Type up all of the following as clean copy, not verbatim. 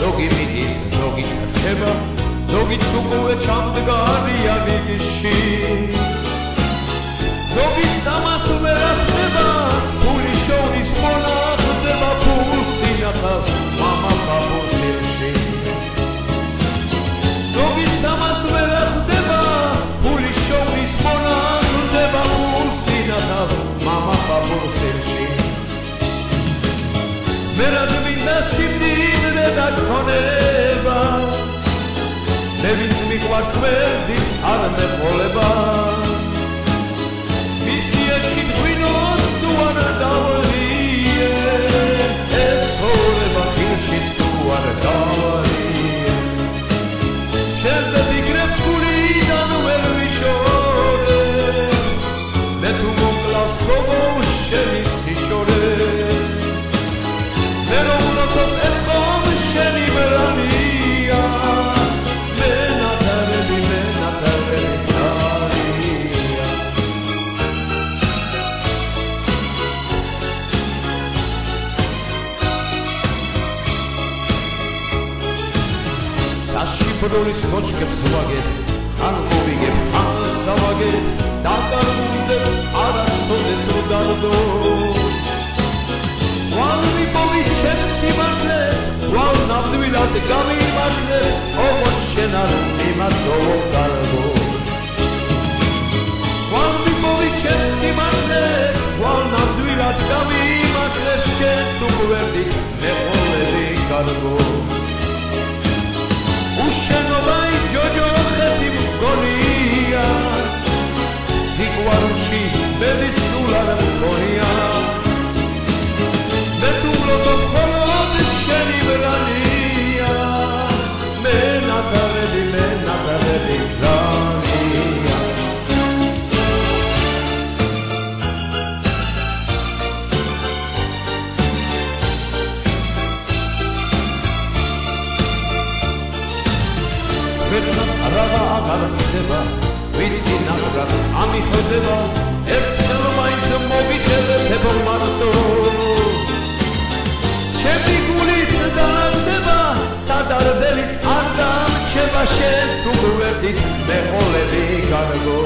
ზოგი მიდის, ზოგი რჩება, ზოგიც უკვე ჩამდგარია რიგში. ზოგიც ამას ვერ ახდება, ფული შოვნის მონა ხდება, ფულს ინახავს მამა ბაბუს დილში. ზოგიც ამას ვერ ახდება, ფული შოვნის მონა ხდება, ფულს ინახავს მამა ბაბუს დილში. მე რა მინდა სიმდიდრე და ქონება, მე ვინც მიყვარს გვერდი არ მეყოლება. მისი ეშკი გვინოს თუ არ დავალიე, ეს ცხოვრება ხილში თუ არ დავალიე. შენზე ფიქრებს გულიდან ვერ ვიშორე, მე თუ მომკლავს გოგო შენი სიშორე. მე რომ ვნოთობ ეს ხომ შენი ბრალია, საშიფროლის ხოშკებს ვაგებ, ხან მოვიგებ, ხან წავაგებ, დაკარგულებს არასოდეს რო დარდო. ვალ მიპოვიჩებ სიმართლეს, ვალ ნამდვილად გამიმართლეს, ოღონდ შენ არ მიმართო კარგო. ვალ მიპოვიჩებ სიმართლეს, ვალ ნამდვილად გამიმართლეს, შენ თუ გვერდით მეყოლები კარგო. უშენოვაი ჯოჯოხეთი მგონია, სიყვარულში მედი სულ არ მგონია. მე თუ ვლოდობ მხოლოდ შენი ბრალია, მე ნათარები ბრალია. ვერნამ რაღა აღარ ხდება, ვისი ნაყრაც ამიხედება, ერთხელ მაინც მოგიხელეთებო მარტო. ჩემი გულით დაანდება, სადარდელიც არ დამრჩება, შენ თუ გვერდით მეყოლები კარგო.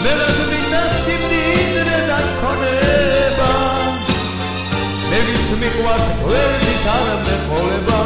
მე რა მინდა სიმდიდრე და ქონება, მე ვის მიყვარს გვერდით არ მეყოლება.